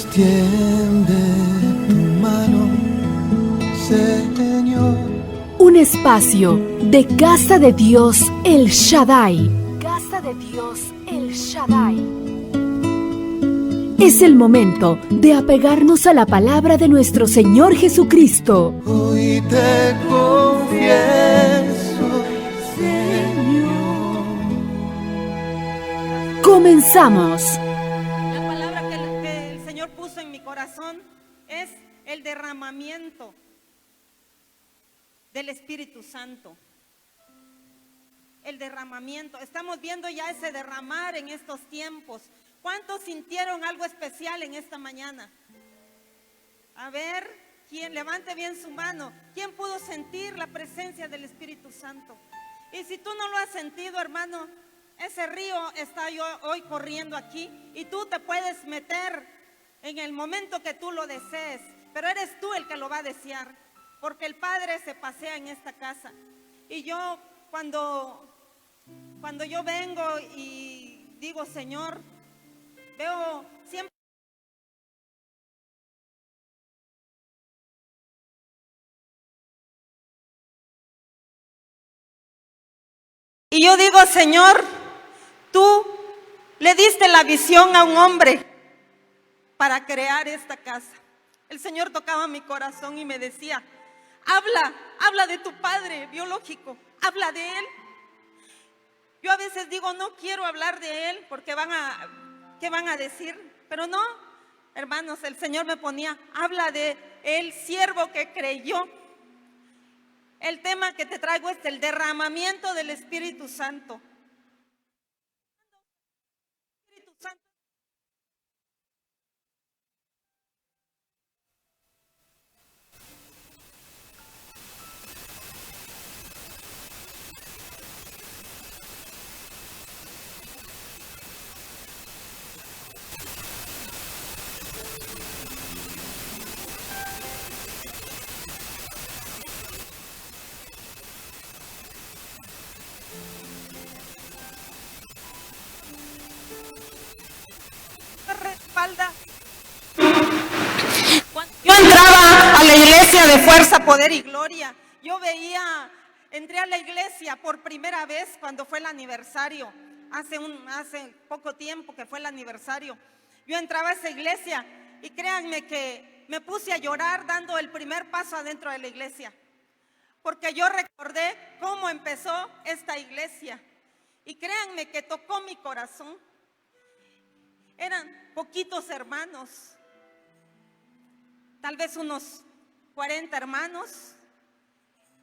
Extiende tu mano, Señor. Un espacio de Casa de Dios El Shaddai. Casa de Dios El Shaddai. Es el momento de apegarnos a la palabra de nuestro Señor Jesucristo. Hoy te confieso, Señor. Comenzamos. La palabra que el Señor puso en mi corazón es el derramamiento del Espíritu Santo. El derramamiento. Estamos viendo ya ese derramar en estos tiempos. ¿Cuántos sintieron algo especial en esta mañana? A ver, ¿quién? Levante bien su mano. ¿Quién pudo sentir la presencia del Espíritu Santo? Y si tú no lo has sentido, hermano, ese río está hoy corriendo aquí y tú te puedes meter en el momento que tú lo desees, pero eres tú el que lo va a desear, porque el Padre se pasea en esta casa. Y yo cuando yo vengo y digo, Señor, veo siempre. Y yo digo, Señor, tú le diste la visión a un hombre para crear esta casa. El Señor tocaba mi corazón y me decía, habla de tu padre biológico, habla de él. Yo a veces digo, no quiero hablar de él porque ¿qué van a decir? Pero no, hermanos, el Señor me ponía, habla de el siervo que creyó. El tema que te traigo es el derramamiento del Espíritu Santo. Espíritu Santo. Respalda. Cuando yo entraba a la iglesia de Fuerza, Poder y Gloria, entré a la iglesia por primera vez cuando fue el aniversario, hace poco tiempo que fue el aniversario. Yo entraba a esa iglesia y créanme que me puse a llorar dando el primer paso adentro de la iglesia, porque yo recordé cómo empezó esta iglesia y créanme que tocó mi corazón. Eran poquitos hermanos, tal vez unos 40 hermanos,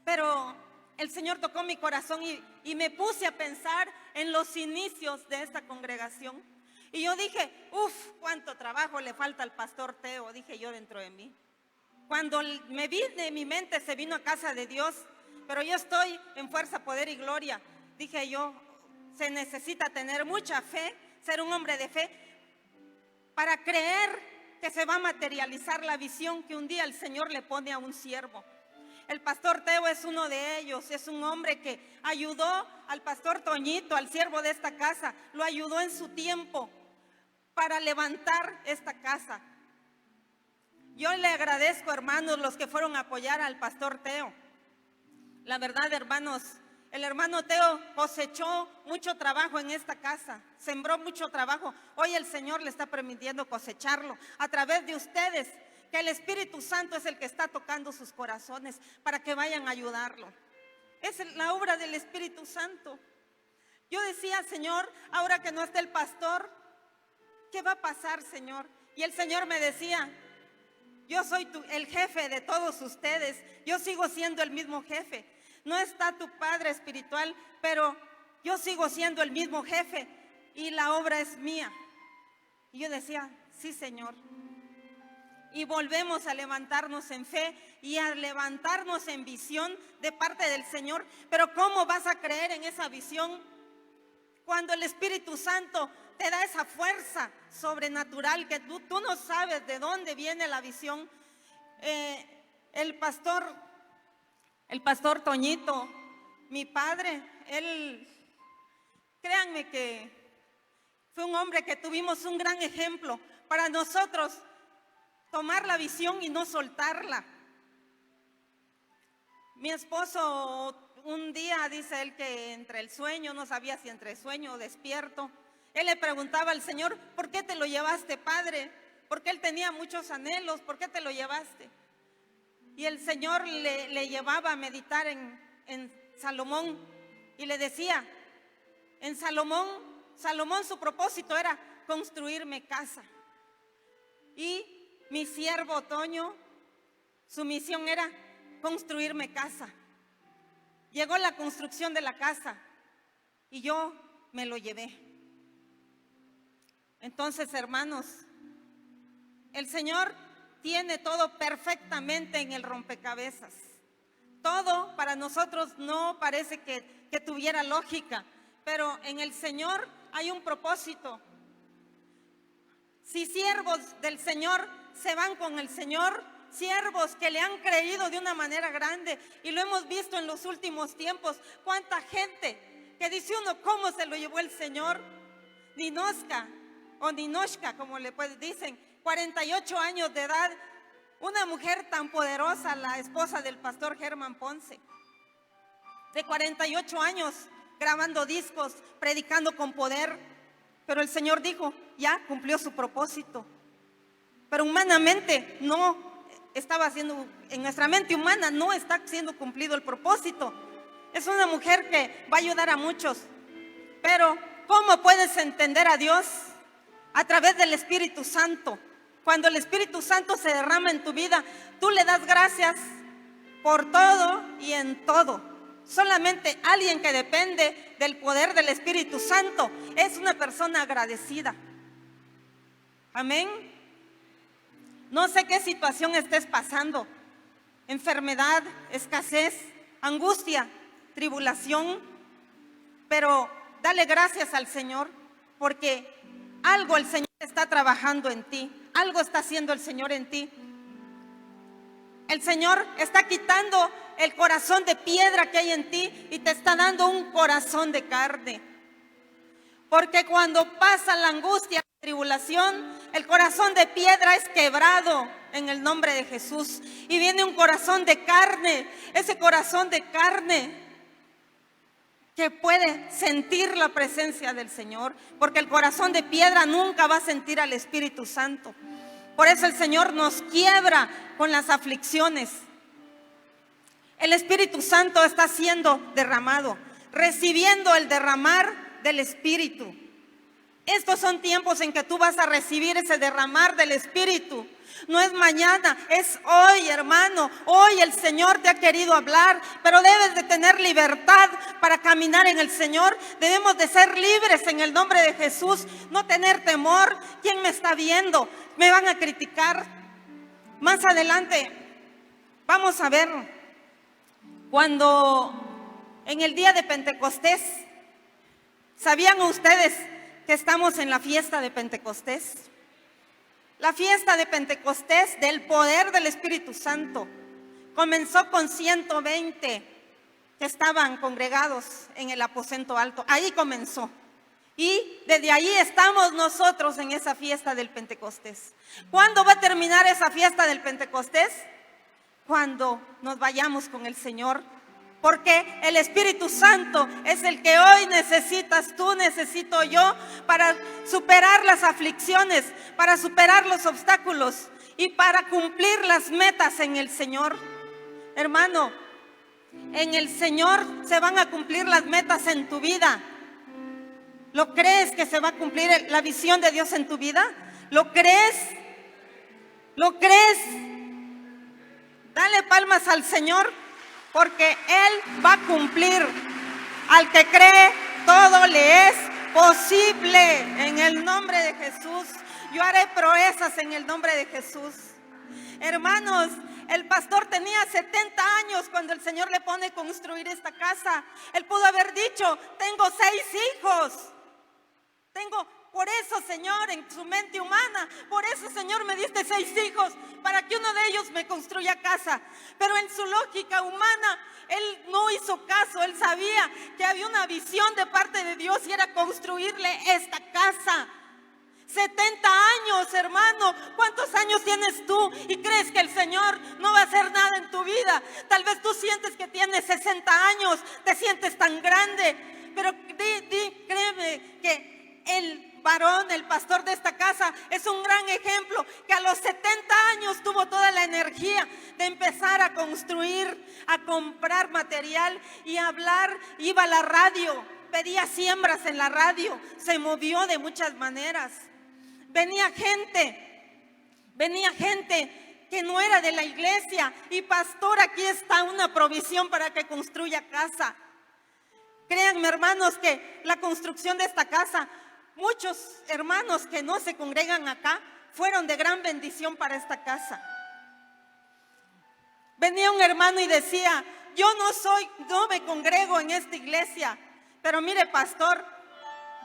pero el Señor tocó mi corazón y me puse a pensar en los inicios de esta congregación. Y yo dije, cuánto trabajo le falta al pastor Teo, dije yo dentro de mí. Cuando me vine, mi mente se vino a Casa de Dios, pero yo estoy en Fuerza, Poder y Gloria. Dije yo, se necesita tener mucha fe, ser un hombre de fe, para creer que se va a materializar la visión que un día el Señor le pone a un siervo. El pastor Teo es uno de ellos, es un hombre que ayudó al pastor Toñito, al siervo de esta casa, lo ayudó en su tiempo para levantar esta casa. Yo le agradezco, hermanos, los que fueron a apoyar al pastor Teo. La verdad, hermanos, el hermano Teo cosechó mucho trabajo en esta casa, sembró mucho trabajo. Hoy el Señor le está permitiendo cosecharlo a través de ustedes, que el Espíritu Santo es el que está tocando sus corazones para que vayan a ayudarlo. Es la obra del Espíritu Santo. Yo decía, Señor, ahora que no está el pastor, ¿qué va a pasar, Señor? Y el Señor me decía, yo soy el jefe de todos ustedes, yo sigo siendo el mismo jefe. No está tu padre espiritual, pero yo sigo siendo el mismo jefe y la obra es mía. Y yo decía, sí, Señor. Y volvemos a levantarnos en fe y a levantarnos en visión de parte del Señor. Pero ¿cómo vas a creer en esa visión cuando el Espíritu Santo te da esa fuerza sobrenatural que tú no sabes de dónde viene la visión? El pastor Toñito, mi padre, créanme que fue un hombre que tuvimos un gran ejemplo para nosotros. tomar la visión y no soltarla. Mi esposo un día, dice él, que entre el sueño, no sabía si entre sueño o despierto, él le preguntaba al Señor: ¿por qué te lo llevaste, Padre? Porque él tenía muchos anhelos, ¿por qué te lo llevaste? Y el Señor le llevaba a meditar en Salomón y le decía, en Salomón su propósito era construirme casa. Y mi siervo Toño, su misión era construirme casa. Llegó la construcción de la casa y yo me lo llevé. Entonces, hermanos, el Señor tiene todo perfectamente en el rompecabezas. Todo para nosotros no parece que tuviera lógica, pero en el Señor hay un propósito. Si siervos del Señor se van con el Señor, siervos que le han creído de una manera grande, y lo hemos visto en los últimos tiempos, cuánta gente que dice uno: ¿cómo se lo llevó el Señor? Ninoshka o Ninoshka, como le dicen, 48 años de edad, una mujer tan poderosa, la esposa del pastor Germán Ponce, de 48 años, grabando discos, predicando con poder, pero el Señor dijo: ya cumplió su propósito. Pero humanamente no estaba siendo, en nuestra mente humana no está siendo cumplido el propósito. Es una mujer que va a ayudar a muchos, pero ¿cómo puedes entender a Dios? A través del Espíritu Santo. Cuando el Espíritu Santo se derrama en tu vida, tú le das gracias por todo y en todo. Solamente alguien que depende del poder del Espíritu Santo es una persona agradecida. Amén. No sé qué situación estés pasando: enfermedad, escasez, angustia, tribulación, pero dale gracias al Señor, porque algo el Señor está trabajando en ti, algo está haciendo el Señor en ti. El Señor está quitando el corazón de piedra que hay en ti y te está dando un corazón de carne. Porque cuando pasa la angustia, la tribulación, el corazón de piedra es quebrado en el nombre de Jesús. Y viene un corazón de carne, ese corazón de carne que puede sentir la presencia del Señor, porque el corazón de piedra nunca va a sentir al Espíritu Santo. Por eso el Señor nos quiebra con las aflicciones. El Espíritu Santo está siendo derramado, recibiendo el derramar del Espíritu. Estos son tiempos en que tú vas a recibir ese derramar del Espíritu. No es mañana, es hoy, hermano. Hoy el Señor te ha querido hablar, pero debes de tener libertad para caminar en el Señor. Debemos de ser libres en el nombre de Jesús, no tener temor. ¿Quién me está viendo? ¿Me van a criticar? Más adelante vamos a ver cuando en el día de Pentecostés, ¿sabían ustedes que estamos en la fiesta de Pentecostés? La fiesta de Pentecostés del poder del Espíritu Santo comenzó con 120 que estaban congregados en el aposento alto. Ahí comenzó. Y desde ahí estamos nosotros en esa fiesta del Pentecostés. ¿Cuándo va a terminar esa fiesta del Pentecostés? Cuando nos vayamos con el Señor. Porque el Espíritu Santo es el que hoy necesitas tú, necesito yo, para superar las aflicciones, para superar los obstáculos y para cumplir las metas en el Señor. Hermano, en el Señor se van a cumplir las metas en tu vida. ¿Lo crees que se va a cumplir la visión de Dios en tu vida? ¿Lo crees? ¿Lo crees? Dale palmas al Señor, porque Él va a cumplir. Al que cree, todo le es posible. En el nombre de Jesús, yo haré proezas en el nombre de Jesús. Hermanos, el pastor tenía 70 años cuando el Señor le pone a construir esta casa. Él pudo haber dicho: tengo 6 hijos. Por eso, Señor, en su mente humana, por eso, Señor, me diste 6 hijos, para que uno de ellos me construya casa. Pero en su lógica humana, él no hizo caso. Él sabía que había una visión de parte de Dios y era construirle esta casa. 70 años, hermano. ¿Cuántos años tienes tú y crees que el Señor no va a hacer nada en tu vida? Tal vez tú sientes que tienes 60 años, te sientes tan grande, pero créeme que el varón, el pastor de esta casa, es un gran ejemplo, que a los 70 años tuvo toda la energía de empezar a construir, a comprar material y a hablar. Iba a la radio, pedía siembras en la radio, se movió de muchas maneras. Venía gente que no era de la iglesia, y pastor, aquí está una provisión para que construya casa. Créanme, hermanos, que la construcción de esta casa, muchos hermanos que no se congregan acá fueron de gran bendición para esta casa. Venía un hermano y decía: yo no me congrego en esta iglesia, pero mire, pastor,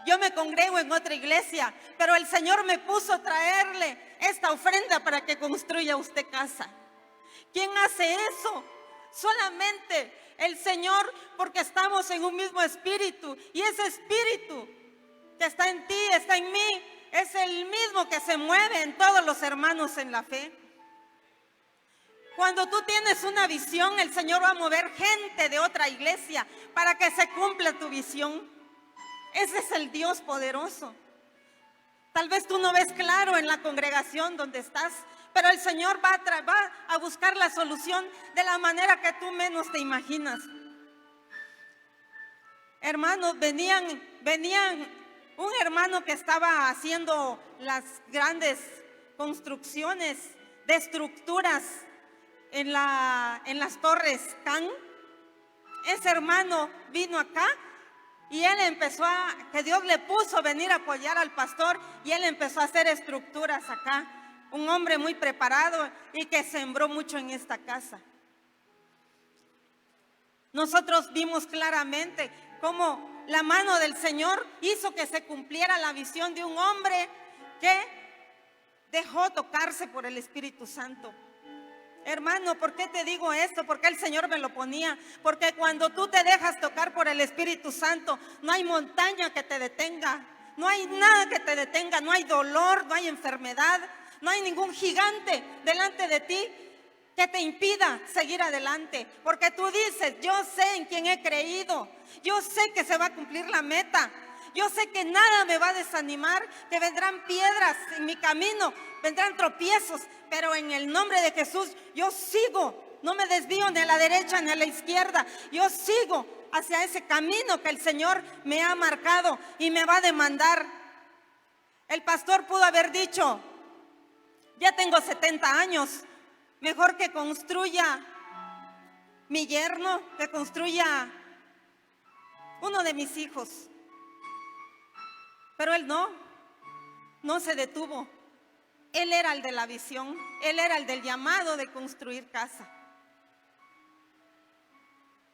yo me congrego en otra iglesia, pero el Señor me puso a traerle esta ofrenda para que construya usted casa. ¿Quién hace eso? Solamente el Señor, porque estamos en un mismo espíritu, y ese espíritu que está en ti, está en mí, es el mismo que se mueve en todos los hermanos en la fe. Cuando tú tienes una visión, el Señor va a mover gente de otra iglesia para que se cumpla tu visión. Ese es el Dios poderoso. Tal vez tú no ves claro en la congregación donde estás, pero el Señor va a buscar la solución de la manera que tú menos te imaginas. Hermanos, venían un hermano que estaba haciendo las grandes construcciones de estructuras en las torres Can. Ese hermano vino acá y él empezó que Dios le puso a venir a apoyar al pastor, y él empezó a hacer estructuras acá. Un hombre muy preparado y que sembró mucho en esta casa. Nosotros vimos claramente cómo la mano del Señor hizo que se cumpliera la visión de un hombre que dejó tocarse por el Espíritu Santo. Hermano, ¿por qué te digo esto? Porque el Señor me lo ponía. Porque cuando tú te dejas tocar por el Espíritu Santo, no hay montaña que te detenga, no hay nada que te detenga, no hay dolor, no hay enfermedad, no hay ningún gigante delante de ti que te impida seguir adelante. Porque tú dices: yo sé en quién he creído, yo sé que se va a cumplir la meta, yo sé que nada me va a desanimar, que vendrán piedras en mi camino, vendrán tropiezos, pero en el nombre de Jesús yo sigo, no me desvío ni a la derecha ni a la izquierda, yo sigo hacia ese camino que el Señor me ha marcado y me va a demandar. El pastor pudo haber dicho: ya tengo 70 años, mejor que construya mi yerno, que construya uno de mis hijos. Pero él no se detuvo. Él era el de la visión, él era el del llamado de construir casa.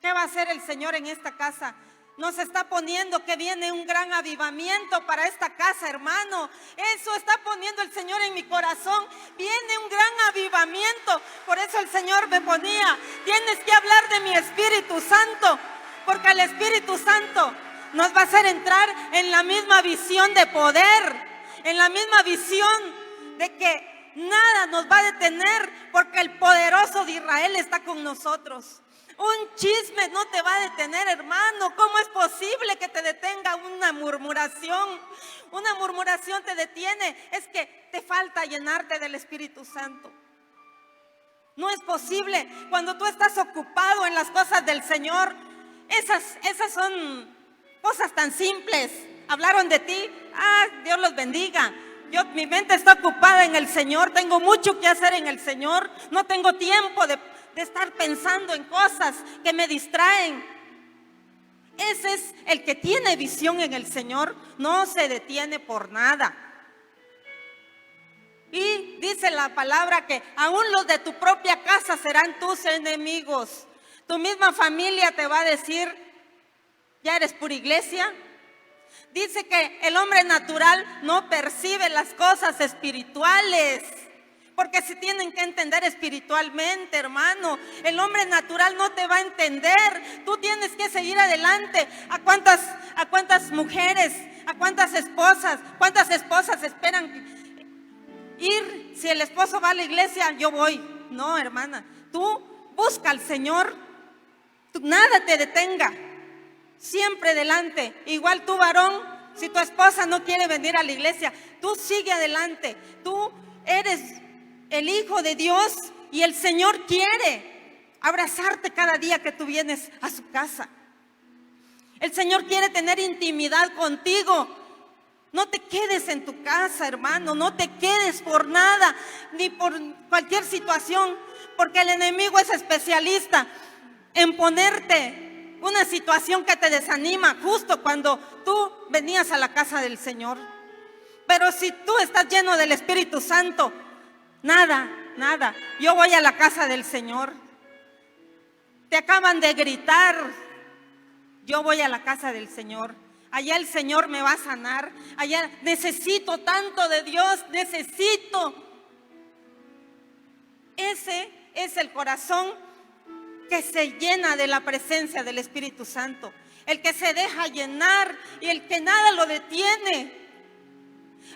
¿Qué va a hacer el Señor en esta casa? Nos está poniendo que viene un gran avivamiento para esta casa, hermano. Eso está poniendo el Señor en mi corazón. Viene un gran avivamiento. Por eso el Señor me ponía: tienes que hablar de mi Espíritu Santo, porque el Espíritu Santo nos va a hacer entrar en la misma visión de poder, en la misma visión de que nada nos va a detener, porque el poderoso de Israel está con nosotros. Un chisme no te va a detener, hermano. ¿Cómo es posible que te detenga una murmuración? Una murmuración te detiene. Es que te falta llenarte del Espíritu Santo. No es posible. Cuando tú estás ocupado en las cosas del Señor, esas son cosas tan simples. Hablaron de ti, Dios los bendiga. Mi mente está ocupada en el Señor, tengo mucho que hacer en el Señor, no tengo tiempo de estar pensando en cosas que me distraen. Ese es el que tiene visión en el Señor, no se detiene por nada. Y dice la palabra que aún los de tu propia casa serán tus enemigos. Tu misma familia te va a decir: ¿ya eres pura iglesia? Dice que el hombre natural no percibe las cosas espirituales, porque se tienen que entender espiritualmente, hermano. El hombre natural no te va a entender. Tú tienes que seguir adelante. ¿A cuántas mujeres, a cuántas esposas esperan ir, si el esposo va a la iglesia, yo voy. No, hermana, tú busca al Señor, nada te detenga, siempre delante. Igual tú, varón, si tu esposa no quiere venir a la iglesia, tú sigue adelante. Tú eres el hijo de Dios y el Señor quiere abrazarte cada día que tú vienes a su casa. El Señor quiere tener intimidad contigo. No te quedes en tu casa, hermano, no te quedes por nada, ni por cualquier situación, porque el enemigo es especialista en ponerte una situación que te desanima justo cuando tú venías a la casa del Señor. Pero si tú estás lleno del Espíritu Santo, nada, yo voy a la casa del Señor. Te acaban de gritar, yo voy a la casa del Señor. Allá el Señor me va a sanar. Allá necesito tanto de Dios, necesito. Ese es el corazón que se llena de la presencia del Espíritu Santo. El que se deja llenar y el que nada lo detiene.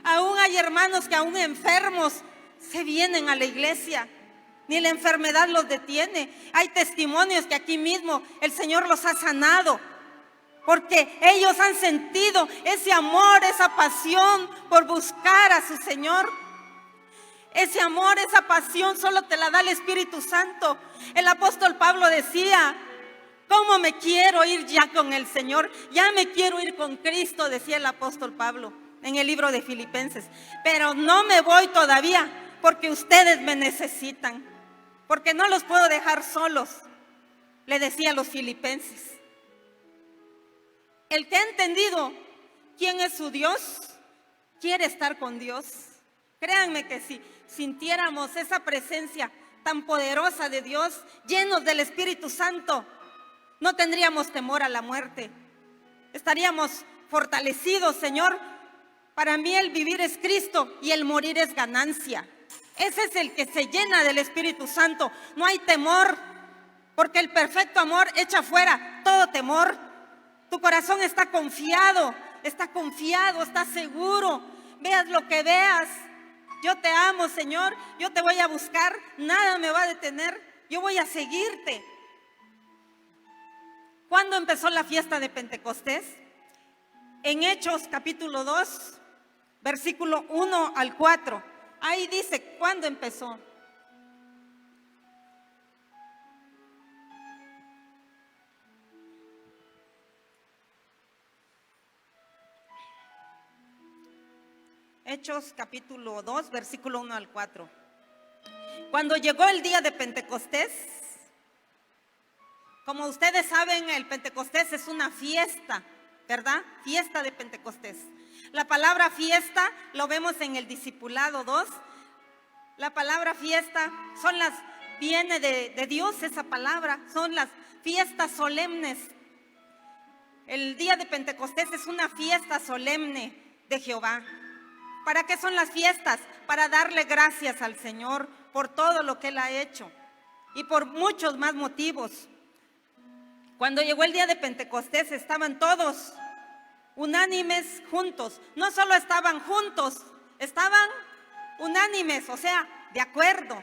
Aún hay hermanos que aún enfermos se vienen a la iglesia. Ni la enfermedad los detiene. Hay testimonios que aquí mismo el Señor los ha sanado. Porque ellos han sentido ese amor, esa pasión por buscar a su Señor. Ese amor, esa pasión solo te la da el Espíritu Santo. El apóstol Pablo decía, ¿cómo me quiero ir ya con el Señor? Ya me quiero ir con Cristo, decía el apóstol Pablo en el libro de Filipenses. Pero no me voy todavía porque ustedes me necesitan. Porque no los puedo dejar solos, le decía a los filipenses. El que ha entendido quién es su Dios, quiere estar con Dios. Créanme que si sintiéramos esa presencia tan poderosa de Dios, llenos del Espíritu Santo, no tendríamos temor a la muerte. Estaríamos fortalecidos, Señor. Para mí el vivir es Cristo y el morir es ganancia. Ese es el que se llena del Espíritu Santo. No hay temor, porque el perfecto amor echa fuera todo temor. Tu corazón está confiado, está seguro. Veas lo que veas. Yo te amo, Señor. Yo te voy a buscar. Nada me va a detener. Yo voy a seguirte. ¿Cuándo empezó la fiesta de Pentecostés? En Hechos capítulo 2, versículo 1 al 4. Ahí dice cuándo empezó. Hechos capítulo 2, versículo 1 al 4. Cuando llegó el día de Pentecostés, como ustedes saben, el Pentecostés es una fiesta, ¿verdad? Fiesta de Pentecostés. La palabra fiesta lo vemos en el discipulado 2. La palabra fiesta viene de Dios esa palabra, son las fiestas solemnes. El día de Pentecostés es una fiesta solemne de Jehová. ¿Para qué son las fiestas? Para darle gracias al Señor por todo lo que Él ha hecho y por muchos más motivos. Cuando llegó el día de Pentecostés estaban todos unánimes juntos. No solo estaban juntos, estaban unánimes, o sea, de acuerdo.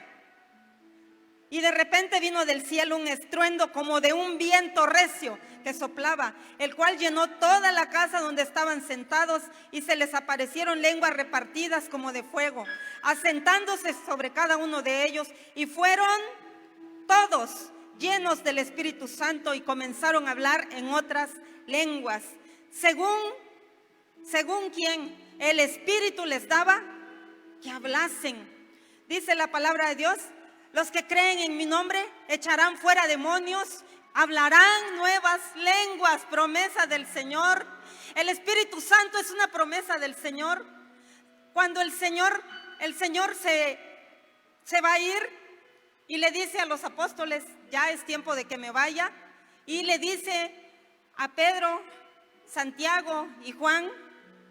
Y de repente vino del cielo un estruendo como de un viento recio que soplaba, el cual llenó toda la casa donde estaban sentados, y se les aparecieron lenguas repartidas como de fuego, asentándose sobre cada uno de ellos, y fueron todos llenos del Espíritu Santo y comenzaron a hablar en otras lenguas, según quien el Espíritu les daba que hablasen. Dice la palabra de Dios: los que creen en mi nombre echarán fuera demonios, hablarán nuevas lenguas, promesa del Señor. El Espíritu Santo es una promesa del Señor. Cuando el Señor se va a ir y le dice a los apóstoles, ya es tiempo de que me vaya, y le dice a Pedro, Santiago y Juan,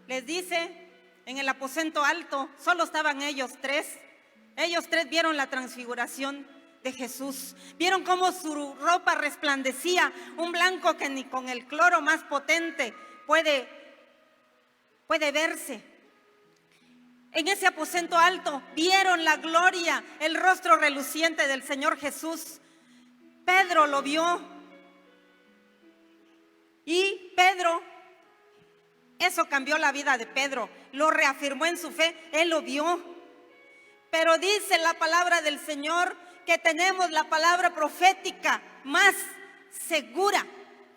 les dice en el aposento alto, solo estaban ellos tres. Ellos tres vieron la transfiguración de Jesús. Vieron cómo su ropa resplandecía, un blanco que ni con el cloro más potente puede verse. en ese aposento alto, vieron la gloria, el rostro reluciente del Señor Jesús. Pedro lo vio. Y Pedro, eso cambió la vida de Pedro, lo reafirmó en su fe, él lo vio. Pero dice la palabra del Señor que tenemos la palabra profética más segura,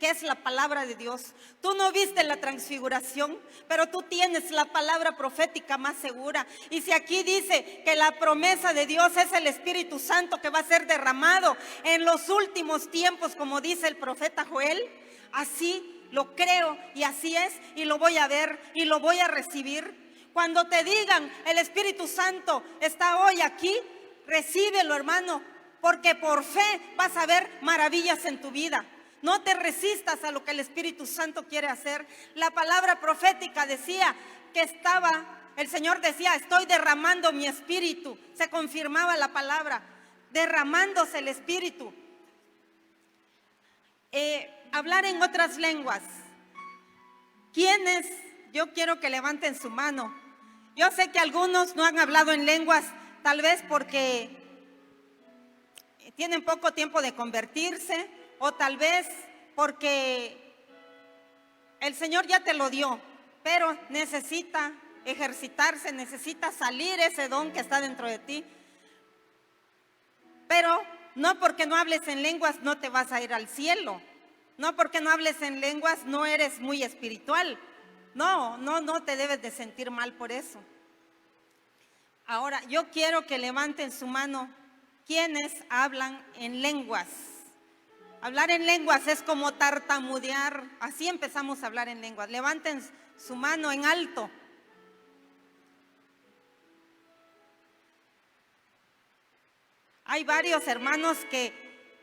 que es la palabra de Dios. Tú no viste la transfiguración, pero tú tienes la palabra profética más segura. Y si aquí dice que la promesa de Dios es el Espíritu Santo que va a ser derramado en los últimos tiempos, como dice el profeta Joel, así lo creo y así es, y lo voy a ver y lo voy a recibir. Cuando te digan el Espíritu Santo está hoy aquí, recíbelo, hermano, porque por fe vas a ver maravillas en tu vida. No te resistas a lo que el Espíritu Santo quiere hacer. La palabra profética decía que el Señor decía, estoy derramando mi espíritu. Se confirmaba la palabra, derramándose el espíritu. Hablar en otras lenguas. ¿Quiénes? Yo quiero que levanten su mano. Yo sé que algunos no han hablado en lenguas, tal vez porque tienen poco tiempo de convertirse, o tal vez porque el Señor ya te lo dio, pero necesita ejercitarse, necesita salir ese don que está dentro de ti. Pero no porque no hables en lenguas no te vas a ir al cielo. No porque no hables en lenguas no eres muy espiritual. No te debes de sentir mal por eso. Ahora, yo quiero que levanten su mano quienes hablan en lenguas. Hablar en lenguas es como tartamudear. Así empezamos a hablar en lenguas. Levanten su mano en alto. Hay varios hermanos que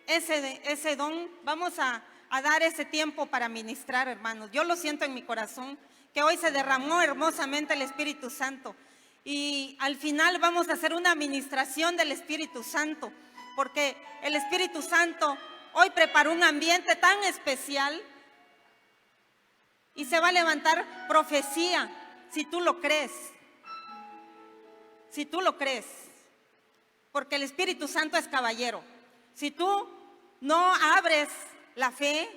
ese don, vamos a dar ese tiempo para ministrar, hermanos. Yo lo siento en mi corazón, que hoy se derramó hermosamente el Espíritu Santo. Y al final vamos a hacer una administración del Espíritu Santo, porque el Espíritu Santo hoy preparó un ambiente tan especial y se va a levantar profecía, si tú lo crees. Si tú lo crees. Porque el Espíritu Santo es caballero. Si tú no abres la fe,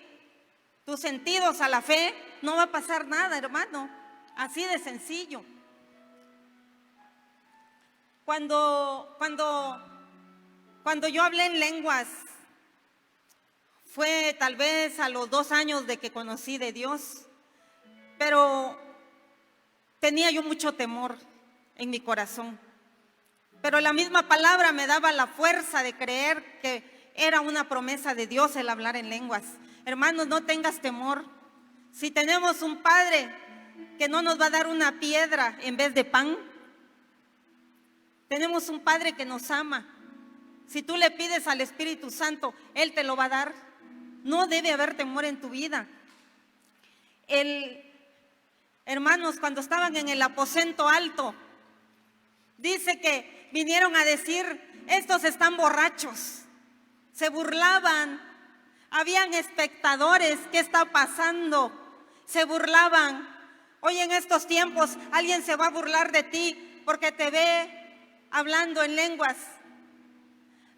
tus sentidos a la fe, no va a pasar nada, hermano. Así de sencillo. Cuando yo hablé en lenguas, fue tal vez a los 2 años de que conocí de Dios, pero tenía yo mucho temor en mi corazón. Pero la misma palabra me daba la fuerza de creer que era una promesa de Dios el hablar en lenguas. Hermanos, no tengas temor. Si tenemos un Padre que no nos va a dar una piedra en vez de pan, tenemos un Padre que nos ama. Si tú le pides al Espíritu Santo, Él te lo va a dar. No debe haber temor en tu vida. Hermanos, cuando estaban en el aposento alto, dice que vinieron a decir, estos están borrachos. Se burlaban. Habían espectadores, ¿qué está pasando? Se burlaban. Hoy en estos tiempos alguien se va a burlar de ti porque te ve hablando en lenguas.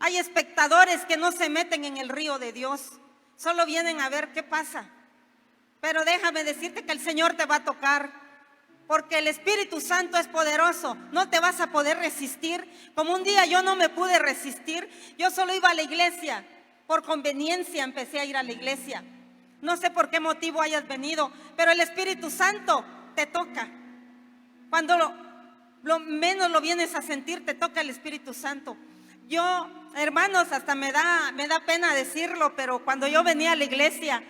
Hay espectadores que no se meten en el río de Dios, solo vienen a ver qué pasa. Pero déjame decirte que el Señor te va a tocar. Porque el Espíritu Santo es poderoso, no te vas a poder resistir. Como un día yo no me pude resistir, yo solo iba a la iglesia, por conveniencia empecé a ir a la iglesia. No sé por qué motivo hayas venido, pero el Espíritu Santo te toca. Cuando lo menos lo vienes a sentir, te toca el Espíritu Santo. Yo, hermanos, hasta me da pena decirlo, pero cuando yo venía a la iglesia,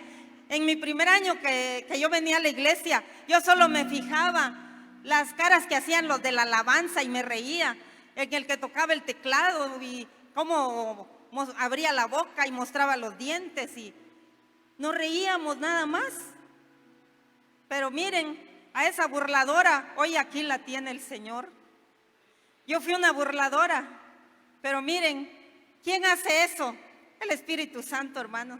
en mi primer año que yo venía a la iglesia, yo solo me fijaba las caras que hacían los de la alabanza y me reía. En el que tocaba el teclado y cómo abría la boca y mostraba los dientes y nos reíamos nada más. Pero miren, a esa burladora, hoy aquí la tiene el Señor. Yo fui una burladora, pero miren, ¿quién hace eso? El Espíritu Santo, hermanos.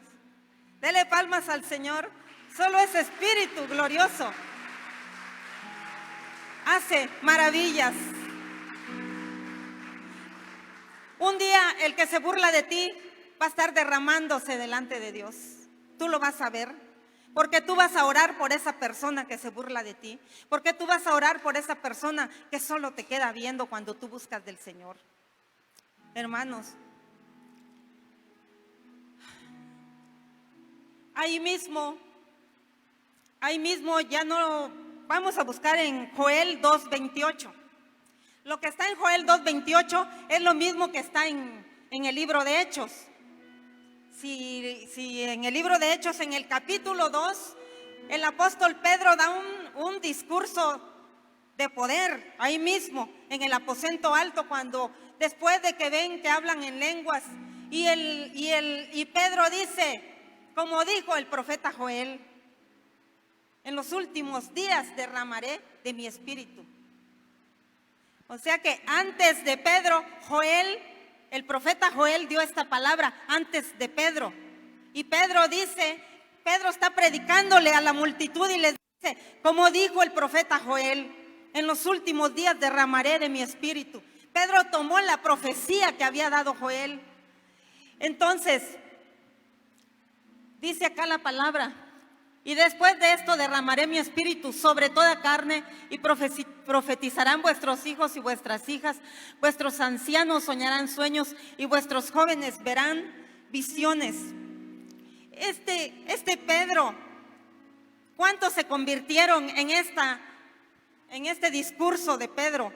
Dele palmas al Señor. Solo ese Espíritu glorioso. hace maravillas. Un día el que se burla de ti va a estar derramándose delante de Dios. Tú lo vas a ver, porque tú vas a orar por esa persona que se burla de ti, porque tú vas a orar por esa persona que solo te queda viendo cuando tú buscas del Señor. Hermanos, ahí mismo ya no vamos a buscar en Joel 2:28. Lo que está en Joel 2:28 es lo mismo que está en el libro de Hechos. Si en el libro de Hechos, en el capítulo 2, el apóstol Pedro da un discurso de poder, ahí mismo, en el aposento alto, cuando después de que ven que hablan en lenguas, y Pedro dice, como dijo el profeta Joel, en los últimos días derramaré de mi espíritu. O sea que antes de Pedro, el profeta Joel dio esta palabra antes de Pedro. Y Pedro está predicándole a la multitud y les dice, como dijo el profeta Joel, en los últimos días derramaré de mi espíritu. Pedro tomó la profecía que había dado Joel. Entonces, dice acá la palabra, y después de esto derramaré mi espíritu sobre toda carne y profetizarán vuestros hijos y vuestras hijas, vuestros ancianos soñarán sueños y vuestros jóvenes verán visiones. Este Pedro, ¿cuántos se convirtieron en este discurso de Pedro?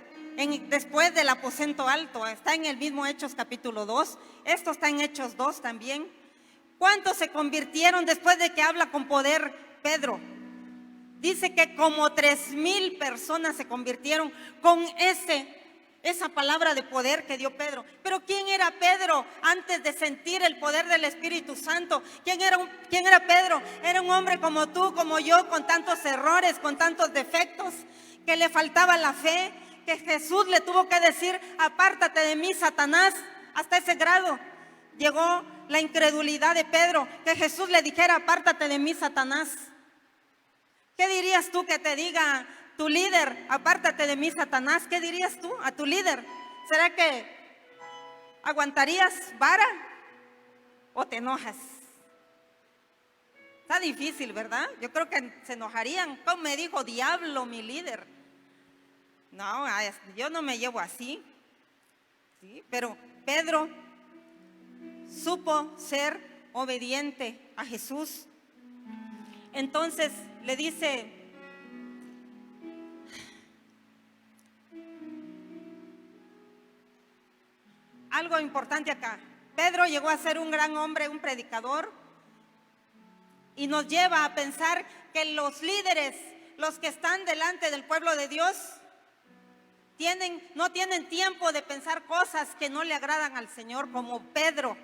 Después del aposento alto, está en el mismo Hechos capítulo 2, esto está en Hechos 2 también. ¿Cuántos se convirtieron después de que habla con poder Pedro? Dice que como 3,000 personas se convirtieron con esa palabra de poder que dio Pedro. Pero ¿quién era Pedro antes de sentir el poder del Espíritu Santo? ¿Quién era Pedro? Era un hombre como tú, como yo, con tantos errores, con tantos defectos, que le faltaba la fe, que Jesús le tuvo que decir, apártate de mí, Satanás. Hasta ese grado llegó la incredulidad de Pedro, que Jesús le dijera, apártate de mí, Satanás. ¿Qué dirías tú que te diga tu líder, apártate de mí, Satanás? ¿Qué dirías tú a tu líder? ¿Será que aguantarías vara o te enojas? Está difícil, ¿verdad? Yo creo que se enojarían. ¿Cómo me dijo diablo mi líder? No, yo no me llevo así. ¿Sí? Pero Pedro supo ser obediente a Jesús. Entonces le dice, algo importante acá. Pedro llegó a ser un gran hombre, un predicador, y nos lleva a pensar que los líderes, los que están delante del pueblo de Dios, no tienen tiempo de pensar cosas que no le agradan al Señor, como Pedro.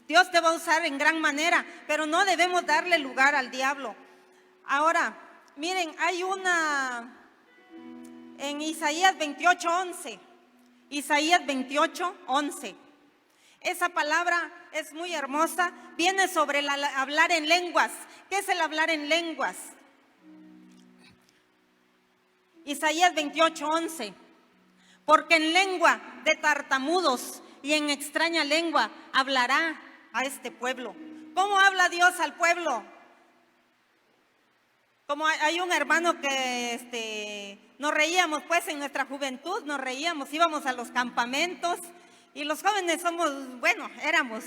Dios te va a usar en gran manera, pero no debemos darle lugar al diablo. Ahora, miren, hay en Isaías 28:11. Isaías 28:11. Esa palabra es muy hermosa, viene sobre hablar en lenguas. ¿Qué es el hablar en lenguas? Isaías 28:11. Porque en lengua de tartamudos y en extraña lengua hablará a este pueblo. ¿Cómo habla Dios al pueblo? Como hay un hermano que nos reíamos, pues en nuestra juventud nos reíamos, íbamos a los campamentos y los jóvenes éramos.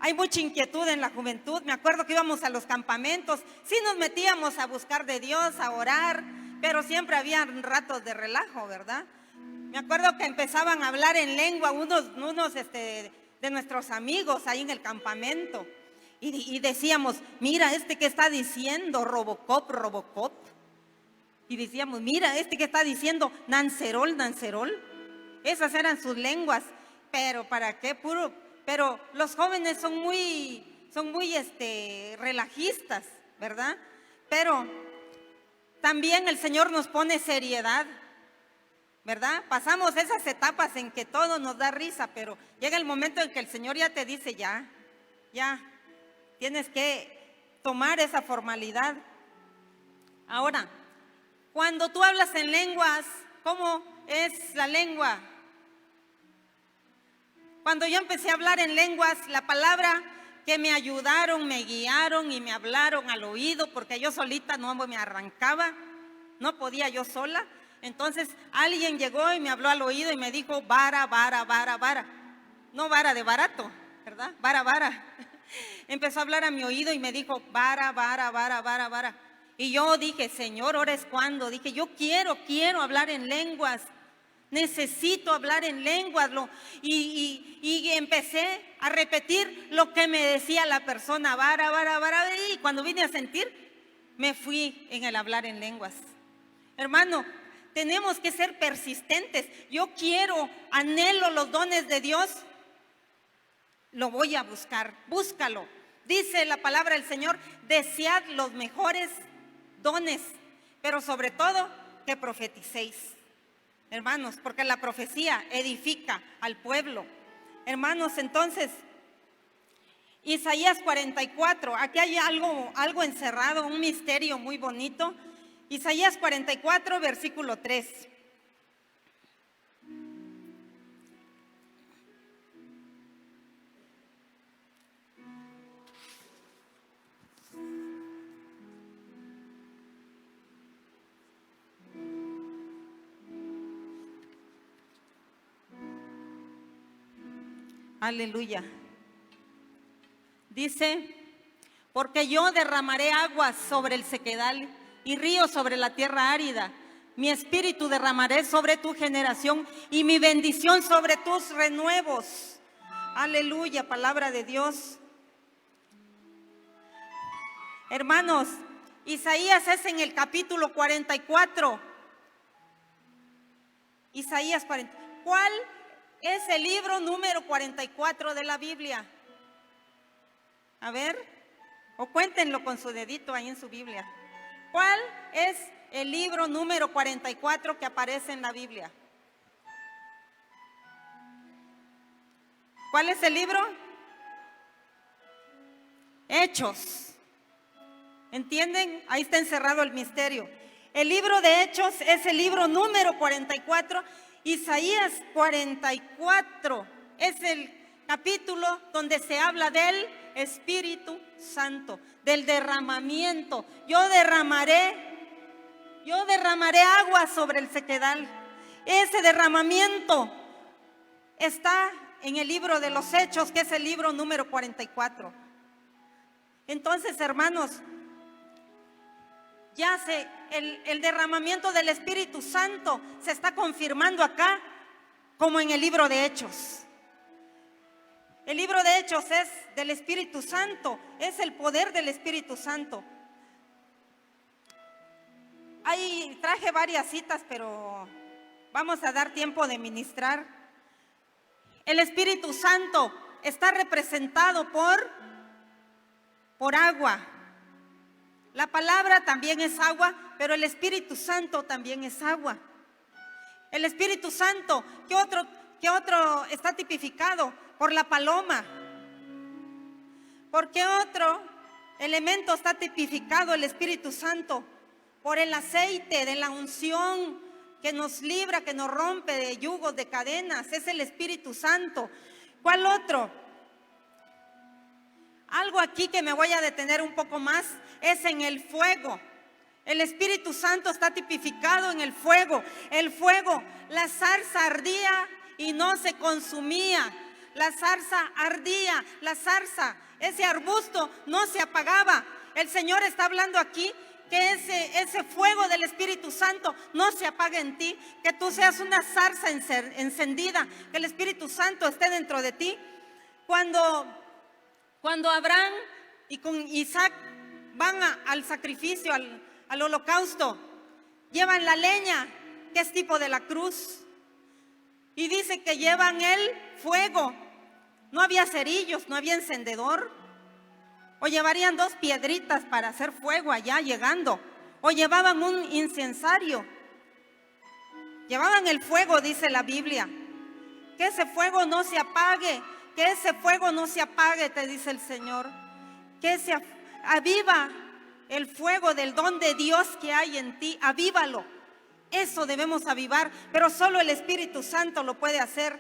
Hay mucha inquietud en la juventud. Me acuerdo que íbamos a los campamentos, sí nos metíamos a buscar de Dios, a orar, pero siempre había ratos de relajo, ¿verdad? Me acuerdo que empezaban a hablar en lengua unos de nuestros amigos ahí en el campamento. Y decíamos, mira, que está diciendo Robocop. Y decíamos, mira, que está diciendo Nancerol. Esas eran sus lenguas. Pero ¿para qué? Pero los jóvenes son muy relajistas, ¿verdad? Pero también el Señor nos pone seriedad, ¿verdad? Pasamos esas etapas en que todo nos da risa, pero llega el momento en que el Señor ya te dice, ya, tienes que tomar esa formalidad. Ahora, Cuando tú hablas en lenguas, ¿cómo es la lengua? Cuando yo empecé a hablar en lenguas, la palabra que me ayudaron, me guiaron y me hablaron al oído, porque yo solita no me arrancaba, no podía yo sola. Entonces alguien llegó y me habló al oído y me dijo, vara, vara, vara, vara. No vara de barato, ¿verdad? Vara, vara. Empezó a hablar a mi oído y me dijo, vara, vara, vara, vara, vara. Y yo dije, Señor, ¿ahora es cuándo? Dije, yo quiero hablar en lenguas. Necesito hablar en lenguas. Y empecé a repetir lo que me decía la persona, vara, vara, vara. Y cuando vine a sentir, me fui en el hablar en lenguas. Hermano, tenemos que ser persistentes. Yo quiero, anhelo los dones de Dios. Lo voy a buscar, búscalo. Dice la palabra del Señor, desead los mejores dones, pero sobre todo que profeticéis. Hermanos, porque la profecía edifica al pueblo. Hermanos, entonces, Isaías 44, aquí hay algo encerrado, un misterio muy bonito. Isaías 44, versículo 3. Aleluya. Dice, porque yo derramaré aguas sobre el sequedal y ríos sobre la tierra árida. Mi espíritu derramaré sobre tu generación y mi bendición sobre tus renuevos. Aleluya, palabra de Dios. Hermanos, Isaías es en el capítulo 44. Isaías 40. ¿Cuál es el libro número 44 de la Biblia? A ver, o cuéntenlo con su dedito ahí en su Biblia. ¿Cuál es el libro número 44 que aparece en la Biblia? ¿Cuál es el libro? Hechos. ¿Entienden? Ahí está encerrado el misterio. El libro de Hechos es el libro número 44. Isaías 44 es el capítulo donde se habla del Espíritu Santo, del derramamiento. Yo derramaré agua sobre el sequedal. Ese derramamiento está en el libro de los Hechos, que es el libro número 44. Entonces, hermanos, el derramamiento del Espíritu Santo se está confirmando acá, como en el libro de Hechos. El libro de Hechos es del Espíritu Santo, es el poder del Espíritu Santo. Ahí traje varias citas, pero vamos a dar tiempo de ministrar. El Espíritu Santo está representado por agua. La palabra también es agua, pero el Espíritu Santo también es agua. El Espíritu Santo, ¿qué otro está tipificado? Por la paloma. ¿Por qué otro elemento está tipificado el Espíritu Santo? Por el aceite de la unción que nos libra, que nos rompe de yugos, de cadenas. Es el Espíritu Santo. ¿Cuál otro? Algo aquí que me voy a detener un poco más es en el fuego. El Espíritu Santo está tipificado en el fuego. El fuego, la zarza ardía y no se consumía. La zarza ardía, la zarza, ese arbusto no se apagaba. El Señor está hablando aquí que ese fuego del Espíritu Santo no se apague en ti, que tú seas una zarza encendida, que el Espíritu Santo esté dentro de ti. Cuando Abraham y con Isaac van al sacrificio, al holocausto, llevan la leña, que es tipo de la cruz, y dice que llevan el fuego. No había cerillos, no había encendedor. O llevarían 2 piedritas para hacer fuego allá llegando. O llevaban un incensario. Llevaban el fuego, dice la Biblia. Que ese fuego no se apague. Que ese fuego no se apague, te dice el Señor. Que se aviva el fuego del don de Dios que hay en ti. Avívalo. Eso debemos avivar, pero solo el Espíritu Santo lo puede hacer.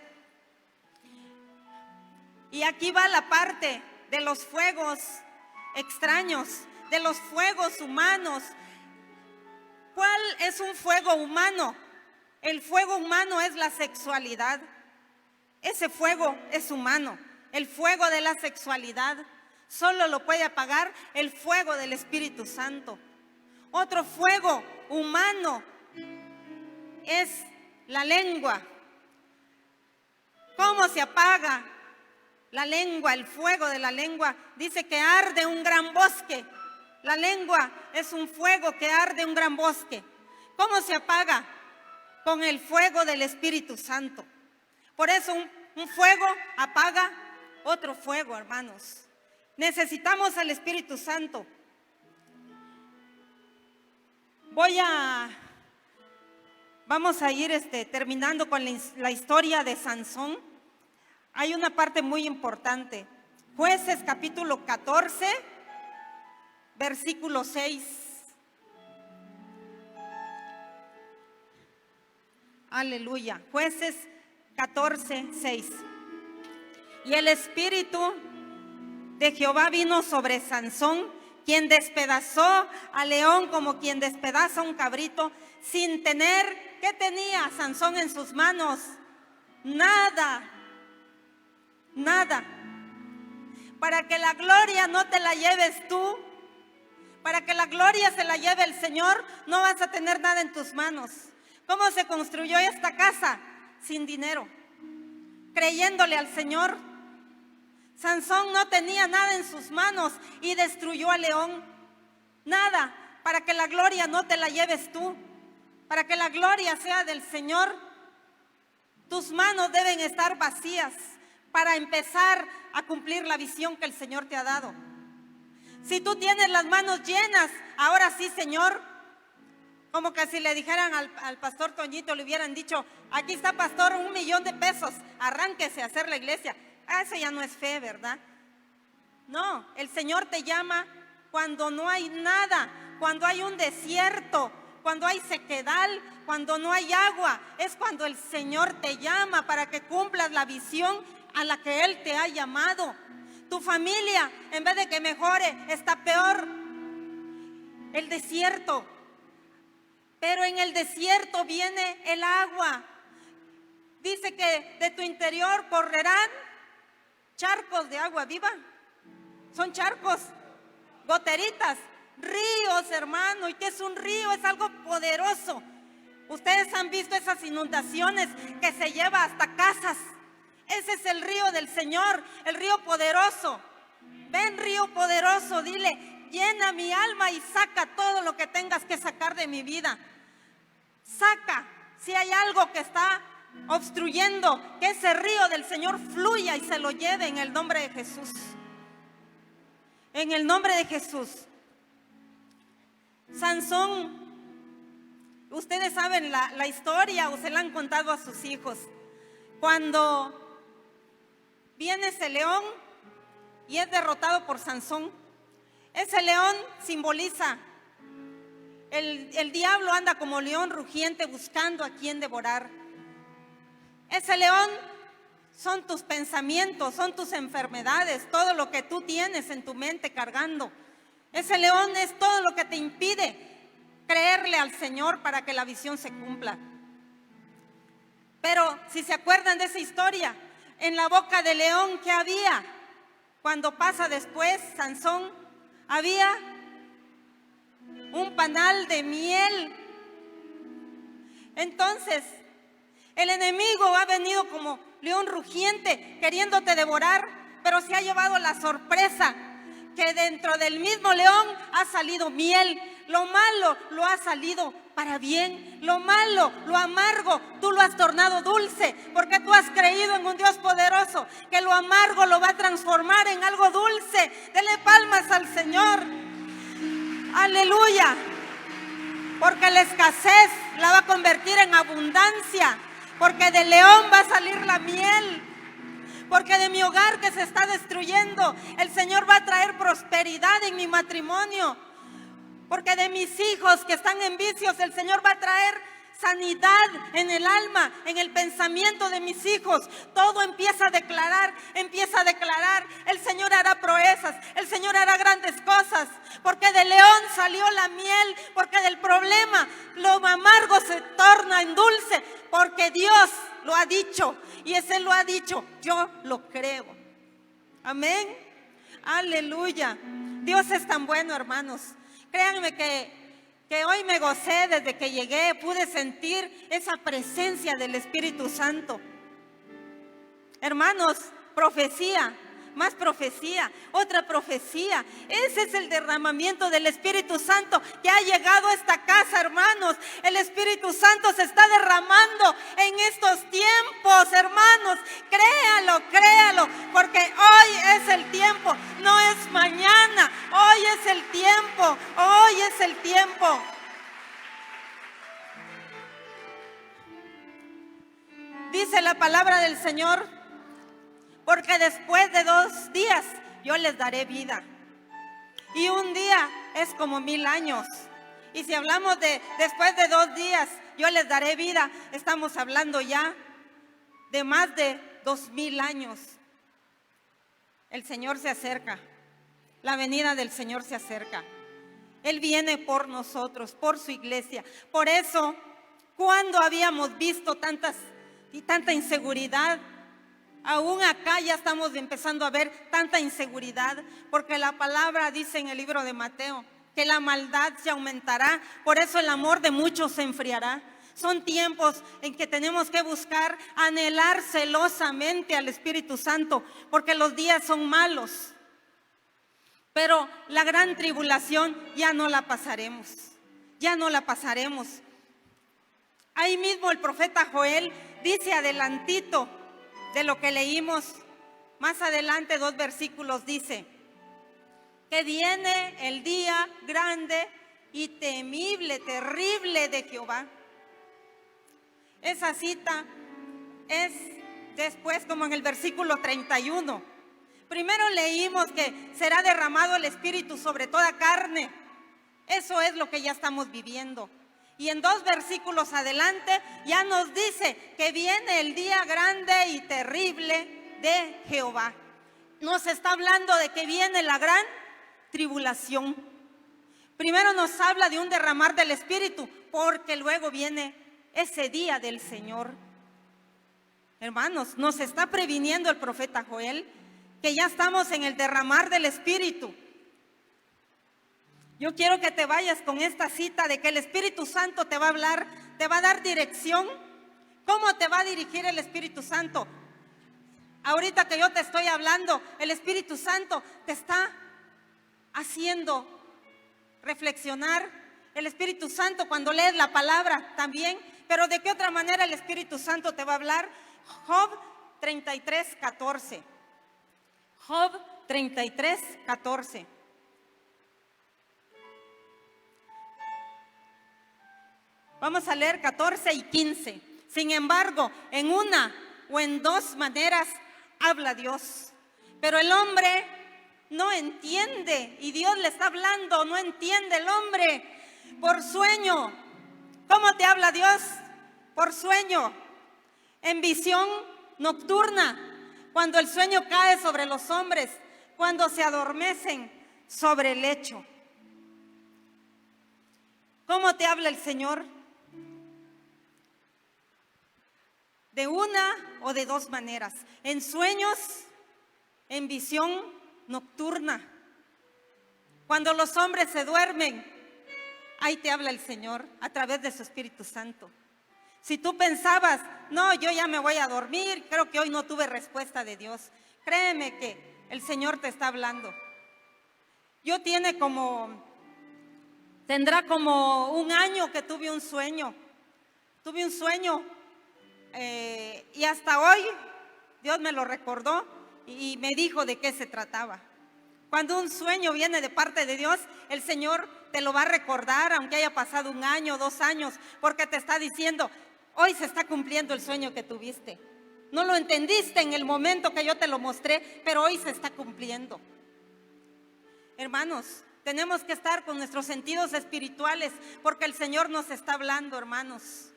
Y aquí va la parte de los fuegos extraños, de los fuegos humanos. ¿Cuál es un fuego humano? El fuego humano es la sexualidad. Ese fuego es humano. El fuego de la sexualidad solo lo puede apagar el fuego del Espíritu Santo. Otro fuego humano es la lengua. ¿Cómo se apaga la lengua? El fuego de la lengua dice que arde un gran bosque. La lengua es un fuego que arde un gran bosque. ¿Cómo se apaga? Con el fuego del Espíritu Santo. Por eso un fuego apaga otro fuego, hermanos. Necesitamos al Espíritu Santo. Vamos a ir terminando con la historia de Sansón. Hay una parte muy importante. Jueces capítulo 14, versículo 6. Aleluya. Jueces 14, 6. Y el Espíritu de Jehová vino sobre Sansón, quien despedazó al león como quien despedaza un cabrito, sin tener, ¿qué tenía Sansón en sus manos? Nada, nada. Para que la gloria no te la lleves tú, para que la gloria se la lleve el Señor, no vas a tener nada en tus manos. ¿Cómo se construyó esta casa? Sin dinero, creyéndole al Señor. Sansón no tenía nada en sus manos y destruyó al león. Nada, para que la gloria no te la lleves tú, para que la gloria sea del Señor. Tus manos deben estar vacías para empezar a cumplir la visión que el Señor te ha dado. Si tú tienes las manos llenas, ahora sí, Señor, como que si le dijeran al pastor Toñito, le hubieran dicho: aquí está, pastor, $1,000,000 de pesos, arránquese a hacer la iglesia. Eso ya no es fe, ¿verdad? No, el Señor te llama cuando no hay nada, cuando hay un desierto, cuando hay sequedad, cuando no hay agua. Es cuando el Señor te llama para que cumplas la visión a la que Él te ha llamado. Tu familia, en vez de que mejore, está peor. El desierto. Pero en el desierto viene el agua. Dice que de tu interior correrán charcos de agua viva. Son charcos, goteritas, ríos, hermano. ¿Y qué es un río? Es algo poderoso. Ustedes han visto esas inundaciones que se lleva hasta casas. Ese es el río del Señor, el río poderoso. Ven, río poderoso, dile: llena mi alma y saca todo lo que tengas que sacar de mi vida. Saca, si hay algo que está obstruyendo, que ese río del Señor fluya y se lo lleve en el nombre de Jesús. En el nombre de Jesús. Sansón, ustedes saben la historia o se la han contado a sus hijos. Cuando viene ese león y es derrotado por Sansón, ese león simboliza el diablo anda como león rugiente buscando a quien devorar. Ese león son tus pensamientos, son tus enfermedades, todo lo que tú tienes en tu mente cargando. Ese león es todo lo que te impide creerle al Señor para que la visión se cumpla. Pero si se acuerdan de esa historia, en la boca del león, ¿qué había? Cuando pasa después Sansón, había un panal de miel. Entonces, el enemigo ha venido como león rugiente queriéndote devorar, pero se ha llevado la sorpresa que dentro del mismo león ha salido miel. Lo malo lo ha salido para bien, lo malo, lo amargo, tú lo has tornado dulce, porque tú has creído en un Dios poderoso que lo amargo lo va a transformar en algo dulce. Dele palmas al Señor. Aleluya. Porque la escasez la va a convertir en abundancia, porque del león va a salir la miel. Porque de mi hogar que se está destruyendo, el Señor va a traer prosperidad en mi matrimonio. Porque de mis hijos que están en vicios, el Señor va a traer sanidad en el alma, en el pensamiento de mis hijos. Todo empieza a declarar, el Señor hará proezas, el Señor hará grandes cosas, porque del león salió la miel, porque del problema lo amargo se torna en dulce, porque Dios lo ha dicho, y ese lo ha dicho, yo lo creo. Amén. Aleluya. Dios es tan bueno, hermanos. Créanme que hoy me gocé desde que llegué, pude sentir esa presencia del Espíritu Santo. Hermanos, profecía, más profecía, otra profecía. Ese es el derramamiento del Espíritu Santo que ha llegado a esta casa, hermanos. El Espíritu Santo se está derramando en estos tiempos, hermanos. Créalo, porque hoy es el tiempo, no es mañana. Hoy es el tiempo, hoy es el tiempo. Dice la palabra del Señor, porque después de 2 días yo les daré vida. Y un día es como 1000 años. Y si hablamos de después de 2 días yo les daré vida, estamos hablando ya de más de 2000 años. El Señor se acerca. La venida del Señor se acerca. Él viene por nosotros, por su iglesia. Por eso, cuando habíamos visto tanta inseguridad, aún acá ya estamos empezando a ver tanta inseguridad, porque la palabra dice en el libro de Mateo que la maldad se aumentará, por eso el amor de muchos se enfriará. Son tiempos en que tenemos que buscar, anhelar celosamente al Espíritu Santo, porque los días son malos. Pero la gran tribulación ya no la pasaremos, Ahí mismo el profeta Joel dice adelantito de lo que leímos, más adelante 2 versículos dice, que viene el día grande y temible, terrible de Jehová. Esa cita es después como en el versículo 31. Primero leímos que será derramado el Espíritu sobre toda carne. Eso es lo que ya estamos viviendo. Y en 2 versículos adelante ya nos dice que viene el día grande y terrible de Jehová. Nos está hablando de que viene la gran tribulación. Primero nos habla de un derramar del Espíritu, porque luego viene ese día del Señor. Hermanos, nos está previniendo el profeta Joel que ya estamos en el derramar del Espíritu. Yo quiero que te vayas con esta cita de que el Espíritu Santo te va a hablar, te va a dar dirección. ¿Cómo te va a dirigir el Espíritu Santo? Ahorita que yo te estoy hablando, el Espíritu Santo te está haciendo reflexionar. El Espíritu Santo cuando lees la palabra también. Pero ¿de qué otra manera el Espíritu Santo te va a hablar? Job 33:14. Job 33:14. Vamos a leer 14 y 15. Sin embargo, en una o en 2 maneras habla Dios, pero el hombre no entiende, y Dios le está hablando, no entiende el hombre. Por sueño. ¿Cómo te habla Dios? Por sueño, en visión nocturna, cuando el sueño cae sobre los hombres, cuando se adormecen sobre el lecho. ¿Cómo te habla el Señor? De una o de 2 maneras, en sueños, en visión nocturna. Cuando los hombres se duermen, ahí te habla el Señor a través de su Espíritu Santo. Si tú pensabas, no, yo ya me voy a dormir, creo que hoy no tuve respuesta de Dios, créeme que el Señor te está hablando. Tendrá como 1 año que tuve un sueño. Y hasta hoy Dios me lo recordó y me dijo de qué se trataba. Cuando un sueño viene de parte de Dios, el Señor te lo va a recordar, aunque haya pasado 1 año, 2 años, porque te está diciendo, hoy se está cumpliendo el sueño que tuviste. No lo entendiste en el momento que yo te lo mostré, pero hoy se está cumpliendo. Hermanos, tenemos que estar con nuestros sentidos espirituales, porque el Señor nos está hablando, hermanos.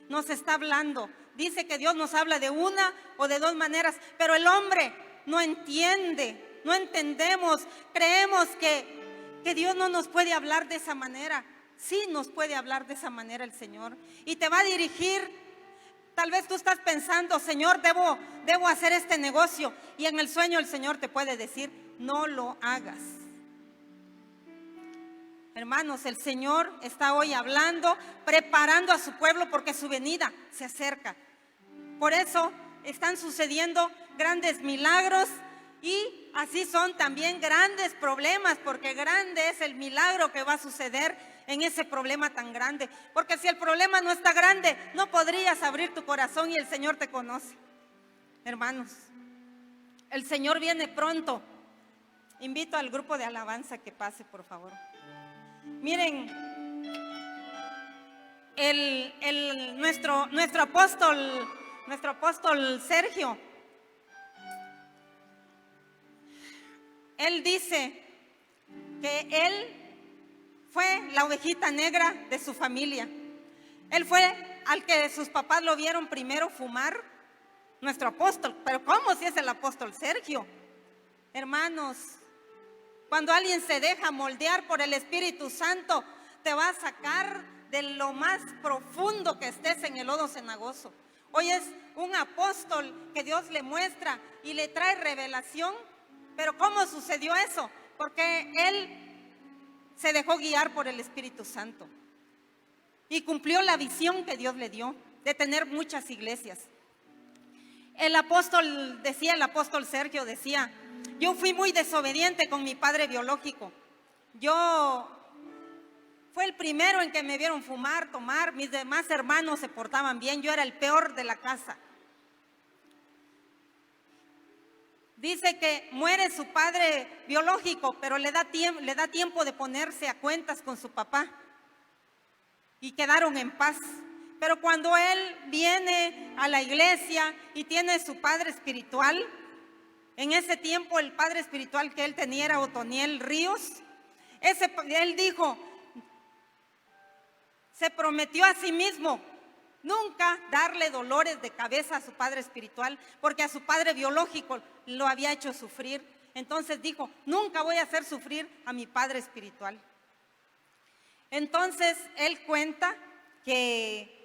nos está hablando. Dice que Dios nos habla de una o de dos maneras, pero el hombre no entiende, no entendemos, creemos que Dios no nos puede hablar de esa manera. Sí nos puede hablar de esa manera el Señor y te va a dirigir. Tal vez tú estás pensando, Señor, debo hacer este negocio, y en el sueño el Señor te puede decir, no lo hagas. Hermanos, el Señor está hoy hablando, preparando a su pueblo porque su venida se acerca. Por eso están sucediendo grandes milagros y así son también grandes problemas, porque grande es el milagro que va a suceder en ese problema tan grande. Porque si el problema no está grande, no podrías abrir tu corazón y el Señor te conoce. Hermanos, el Señor viene pronto. Invito al grupo de alabanza que pase, por favor. Miren, nuestro apóstol Sergio, él dice que él fue la ovejita negra de su familia. Él fue al que sus papás lo vieron primero fumar, nuestro apóstol. Pero ¿cómo si es el apóstol Sergio? Hermanos, cuando alguien se deja moldear por el Espíritu Santo, te va a sacar de lo más profundo que estés en el lodo cenagoso. Hoy es un apóstol que Dios le muestra y le trae revelación. Pero ¿cómo sucedió eso? Porque él se dejó guiar por el Espíritu Santo y cumplió la visión que Dios le dio de tener muchas iglesias. El apóstol Sergio decía, yo fui muy desobediente con mi padre biológico. Fue el primero en que me vieron fumar, tomar. Mis demás hermanos se portaban bien. Yo era el peor de la casa. Dice que muere su padre biológico, pero le da tiempo de ponerse a cuentas con su papá. Y quedaron en paz. Pero cuando él viene a la iglesia y tiene su padre espiritual, en ese tiempo el padre espiritual que él tenía era Otoniel Ríos. Él dijo, se prometió a sí mismo nunca darle dolores de cabeza a su padre espiritual, porque a su padre biológico lo había hecho sufrir. Entonces dijo, nunca voy a hacer sufrir a mi padre espiritual. Entonces él cuenta que,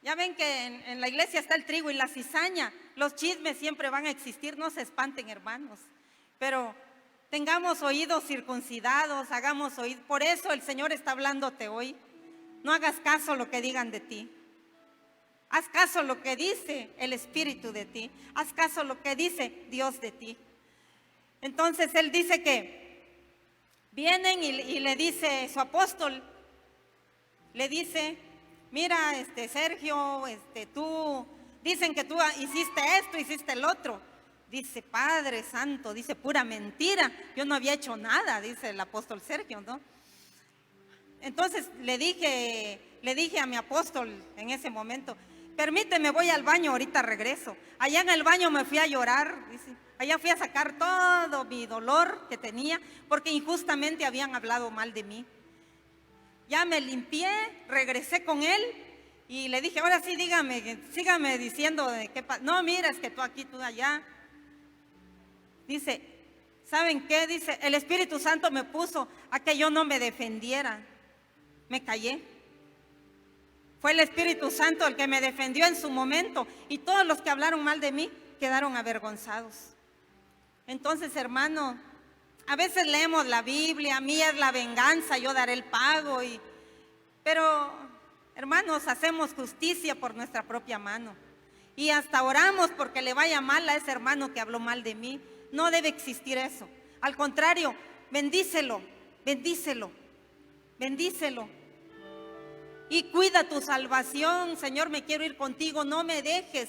ya ven que en la iglesia está el trigo y la cizaña. Los chismes siempre van a existir, no se espanten, hermanos. Pero tengamos oídos circuncidados, hagamos oídos. Por eso el Señor está hablándote hoy. No hagas caso a lo que digan de ti. Haz caso a lo que dice el Espíritu de ti. Haz caso a lo que dice Dios de ti. Entonces él dice que vienen y le dice su apóstol, le dice, mira, Sergio, tú, dicen que tú hiciste esto, hiciste el otro. Dice, Padre Santo, dice, pura mentira. Yo no había hecho nada, dice el apóstol Sergio, ¿no? Entonces le dije a mi apóstol en ese momento, permíteme, voy al baño, ahorita regreso. Allá en el baño me fui a llorar, dice. Allá fui a sacar todo mi dolor que tenía, porque injustamente habían hablado mal de mí. Ya me limpié, regresé con él y le dije, ahora sí, sígame diciendo de qué pasa. No, mira, es que tú aquí, tú allá. Dice, ¿saben qué? Dice, el Espíritu Santo me puso a que yo no me defendiera. Me callé. Fue el Espíritu Santo el que me defendió en su momento, y todos los que hablaron mal de mí quedaron avergonzados. Entonces, hermano, a veces leemos la Biblia, a mí es la venganza, yo daré el pago, pero hermanos, hacemos justicia por nuestra propia mano y hasta oramos porque le vaya mal a ese hermano que habló mal de mí. No debe existir eso. Al contrario, bendícelo, bendícelo, bendícelo. Y cuida tu salvación. Señor, me quiero ir contigo, no me dejes.